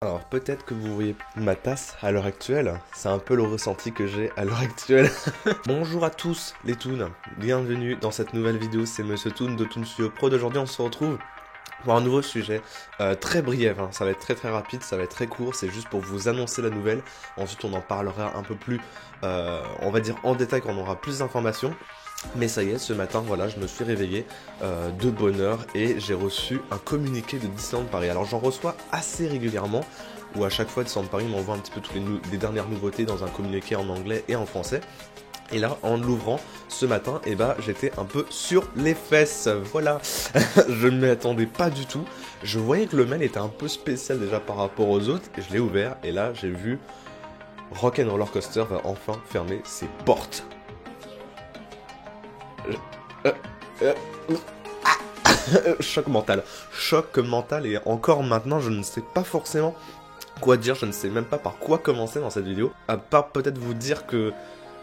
Alors peut-être que vous voyez ma tasse à l'heure actuelle, c'est un peu le ressenti que j'ai à l'heure actuelle. Bonjour à tous les Toons, bienvenue dans cette nouvelle vidéo, c'est Monsieur Toon de Toon Studio Pro. D'aujourd'hui on se retrouve pour un nouveau sujet, très brief, hein. Ça va être très rapide, ça va être très court, c'est juste pour vous annoncer la nouvelle. Ensuite on en parlera un peu plus, on va dire en détail quand on aura plus d'informations. Mais ça y est, ce matin, voilà, je me suis réveillé de bonne heure et j'ai reçu un communiqué de Disneyland Paris. Alors j'en reçois assez régulièrement, où à chaque fois Disneyland Paris m'envoie un petit peu toutes les dernières nouveautés dans un communiqué en anglais et en français. Et là, en l'ouvrant ce matin, j'étais un peu sur les fesses, voilà. Je ne m'y attendais pas du tout. Je voyais que le mail était un peu spécial déjà par rapport aux autres, et je l'ai ouvert, et là j'ai vu Rock'n'Roller Coaster va enfin fermer ses portes. Choc mental et encore maintenant je ne sais pas forcément quoi dire, je ne sais même pas par quoi commencer dans cette vidéo, à part peut-être vous dire que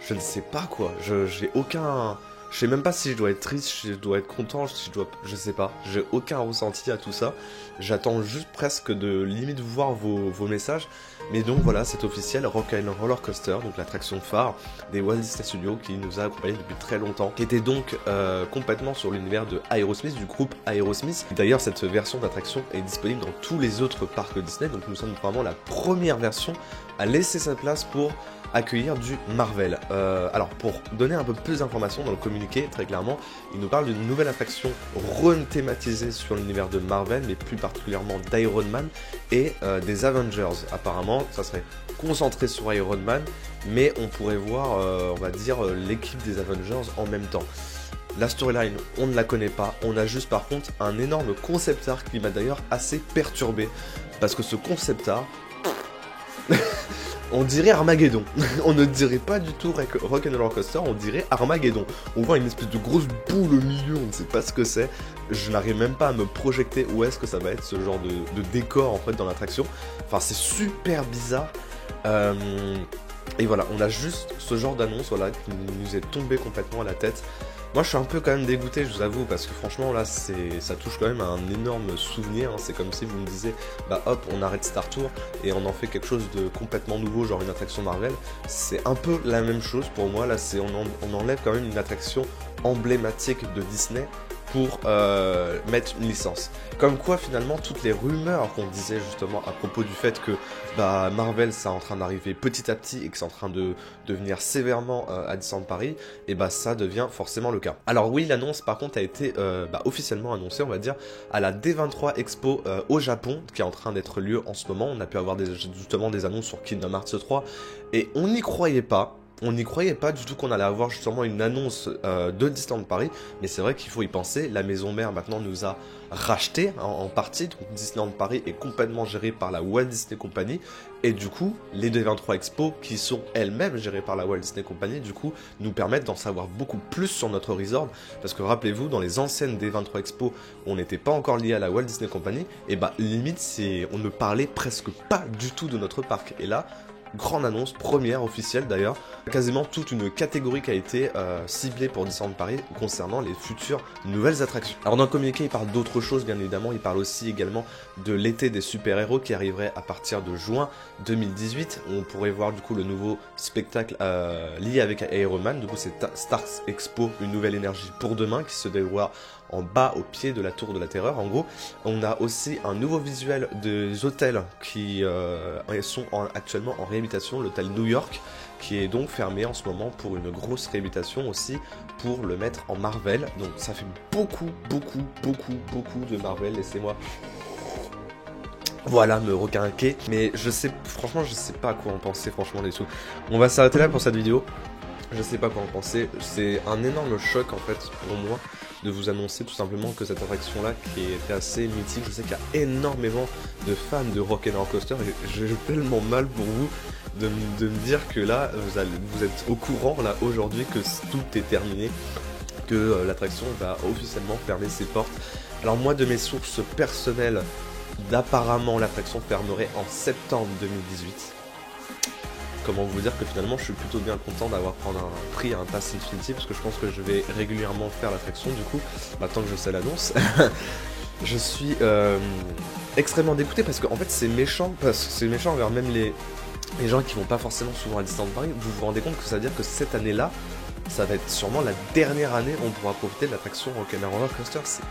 je ne sais pas quoi, j'ai aucun... Je sais même pas si je dois être triste, si je dois être content, si je dois... Je sais pas, j'ai aucun ressenti à tout ça. J'attends juste presque de limite voir vos messages. Mais donc voilà, c'est officiel, Rock'n'Roller Coaster, donc l'attraction phare des Walt Disney Studios qui nous a accompagnés depuis très longtemps, qui était donc complètement sur l'univers de Aerosmith, du groupe Aerosmith. D'ailleurs, cette version d'attraction est disponible dans tous les autres parcs Disney, donc nous sommes vraiment la première version à laisser sa place pour accueillir du Marvel. Alors pour donner un peu plus d'informations dans le communiqué, très clairement, il nous parle d'une nouvelle attraction rethématisée sur l'univers de Marvel, mais plus particulièrement d'Iron Man et des Avengers. Apparemment, ça serait concentré sur Iron Man, mais on pourrait voir, on va dire, l'équipe des Avengers en même temps. La storyline, on ne la connaît pas, on a juste par contre un énorme concept art qui m'a d'ailleurs assez perturbé, parce que ce concept art... On dirait Armageddon. On ne dirait pas du tout Rock'n'Roller Coaster, on dirait Armageddon. On voit une espèce de grosse boule au milieu, on ne sait pas ce que c'est. Je n'arrive même pas à me projeter où est-ce que ça va être ce genre de décor en fait dans l'attraction. Enfin, c'est super bizarre. Et voilà, on a juste ce genre d'annonce voilà, qui nous est tombé complètement à la tête. Moi je suis un peu quand même dégoûté, je vous avoue, parce que franchement là ça touche quand même à un énorme souvenir, hein. C'est comme si vous me disiez, bah hop, on arrête Star Tour et on en fait quelque chose de complètement nouveau, genre une attraction Marvel. C'est un peu la même chose pour moi, là on enlève quand même une attraction emblématique de Disney pour mettre une licence. Comme quoi finalement toutes les rumeurs qu'on disait justement à propos du fait que bah, Marvel c'est en train d'arriver petit à petit et que c'est en train de devenir sévèrement à Disneyland Paris, et bah ça devient forcément le cas. Alors oui, l'annonce par contre a été officiellement annoncée, on va dire, à la D23 Expo au Japon, qui est en train d'être lieu en ce moment. On a pu avoir justement des annonces sur Kingdom Hearts 3 et on n'y croyait pas. On n'y croyait pas du tout qu'on allait avoir justement une annonce de Disneyland Paris, mais c'est vrai qu'il faut y penser. La maison mère maintenant nous a racheté en partie, donc Disneyland Paris est complètement géré par la Walt Disney Company, et du coup les D23 Expo qui sont elles-mêmes gérées par la Walt Disney Company, du coup nous permettent d'en savoir beaucoup plus sur notre resort, parce que rappelez-vous, dans les anciennes D23 Expo, on n'était pas encore lié à la Walt Disney Company, et bah limite on ne parlait presque pas du tout de notre parc, et là, grande annonce, première officielle d'ailleurs, quasiment toute une catégorie qui a été ciblée pour Disneyland Paris concernant les futures nouvelles attractions. Alors dans le communiqué il parle d'autres choses bien évidemment, il parle aussi également de l'été des super-héros qui arriverait à partir de juin 2018, on pourrait voir du coup le nouveau spectacle lié avec Iron Man, du coup c'est Stars Expo, une nouvelle énergie pour demain qui se déroulera en bas au pied de la tour de la terreur. En gros, on a aussi un nouveau visuel des hôtels qui sont actuellement en réhabilitation, l'hôtel New York qui est donc fermé en ce moment pour une grosse réhabilitation aussi pour le mettre en Marvel. Donc ça fait beaucoup de Marvel, laissez-moi voilà, me requinquer, mais franchement je sais pas à quoi en penser franchement les sous. On va s'arrêter là pour cette vidéo. Je sais pas quoi en penser, c'est un énorme choc en fait pour moi de vous annoncer tout simplement que cette attraction là qui était assez mythique, je sais qu'il y a énormément de fans de Rock'n'Roller Coaster et j'ai tellement mal pour vous de me dire que là vous êtes au courant là aujourd'hui que tout est terminé, que l'attraction va officiellement fermer ses portes. Alors moi de mes sources personnelles, d'apparemment l'attraction fermerait en septembre 2018. Comment vous dire que finalement je suis plutôt bien content d'avoir pris un pass Infinity, parce que je pense que je vais régulièrement faire l'attraction du coup, maintenant que je sais l'annonce. Je suis extrêmement dégoûté parce qu'en fait c'est méchant, parce que c'est méchant envers même les gens qui vont pas forcément souvent à Disneyland Paris. Vous vous rendez compte que ça veut dire que cette année-là, ça va être sûrement la dernière année où on pourra profiter de l'attraction Rock'n'Roller Coaster. C'est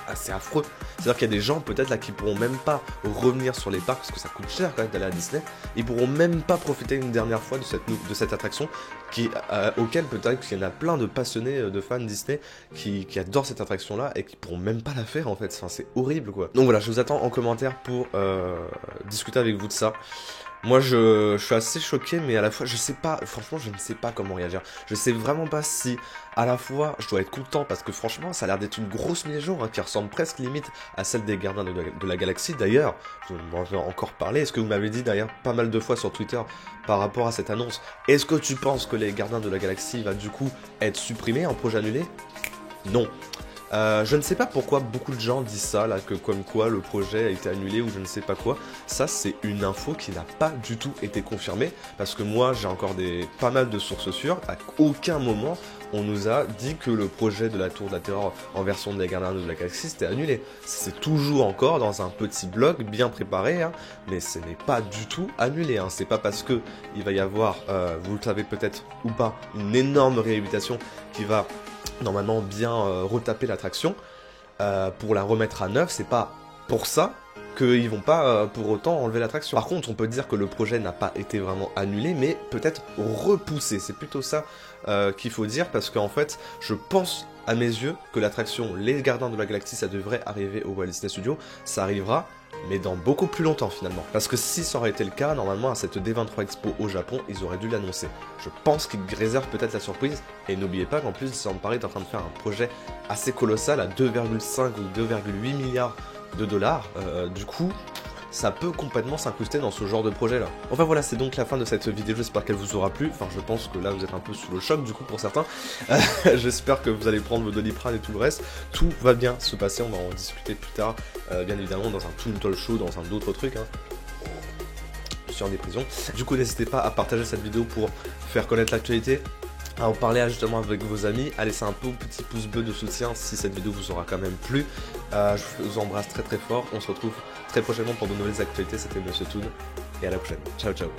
assez affreux. C'est-à-dire qu'il y a des gens peut-être là qui pourront même pas revenir sur les parcs parce que ça coûte cher quand même d'aller à Disney. Ils pourront même pas profiter une dernière fois de cette attraction auquel peut-être qu'il y en a plein de passionnés de fans Disney qui adorent cette attraction-là et qui pourront même pas la faire en fait. Enfin, c'est horrible quoi. Donc voilà, je vous attends en commentaire pour discuter avec vous de ça. Moi je suis assez choqué, mais à la fois je sais pas, franchement je ne sais pas comment réagir. Je sais vraiment pas si à la fois je dois être content parce que franchement ça a l'air d'être une grosse mise à jour qui ressemble presque limite à celle des Gardiens de la Galaxie. D'ailleurs, je m'en vais encore parler, est-ce que vous m'avez dit d'ailleurs pas mal de fois sur Twitter par rapport à cette annonce, est-ce que tu penses que les Gardiens de la Galaxie va du coup être supprimé en projet annulé? Non. Je ne sais pas pourquoi beaucoup de gens disent ça, là, que comme quoi le projet a été annulé ou je ne sais pas quoi. Ça, c'est une info qui n'a pas du tout été confirmée, parce que moi, j'ai encore pas mal de sources sûres. À aucun moment, on nous a dit que le projet de la Tour de la Terreur en version des Gardiens de la Galaxie c'était annulé. C'est toujours encore dans un petit blog bien préparé, hein, mais ce n'est pas du tout annulé. Hein. C'est pas parce que il va y avoir, vous le savez peut-être ou pas, une énorme réhabilitation qui va normalement bien retaper l'attraction pour la remettre à neuf, c'est pas pour ça qu'ils vont pas pour autant enlever l'attraction. Par contre, on peut dire que le projet n'a pas été vraiment annulé, mais peut-être repoussé. C'est plutôt ça qu'il faut dire, parce qu'en fait, je pense à mes yeux que l'attraction Les Gardiens de la Galaxie, ça devrait arriver au Walt Disney Studios. Ça arrivera, mais dans beaucoup plus longtemps finalement. Parce que si ça aurait été le cas, normalement à cette D23 Expo au Japon, ils auraient dû l'annoncer. Je pense qu'ils réservent peut-être la surprise, et n'oubliez pas qu'en plus, Disneyland Paris est en train de faire un projet assez colossal à 2,5 ou 2,8 milliards de dollars. Du coup, ça peut complètement s'incruster dans ce genre de projet là. Enfin voilà, c'est donc la fin de cette vidéo, j'espère qu'elle vous aura plu. Enfin je pense que là vous êtes un peu sous le choc du coup pour certains. J'espère que vous allez prendre vos Doliprane et tout le reste. Tout va bien se passer, on va en discuter plus tard, bien évidemment dans un Toon Show, dans un autre truc. Hein. Sur des prisons. Du coup n'hésitez pas à partager cette vidéo pour faire connaître l'actualité, à en parler justement avec vos amis, à laisser un petit pouce bleu de soutien si cette vidéo vous aura quand même plu. Je vous embrasse très très fort, on se retrouve très prochainement pour de nouvelles actualités, c'était Monsieur Toon, et à la prochaine. Ciao ciao.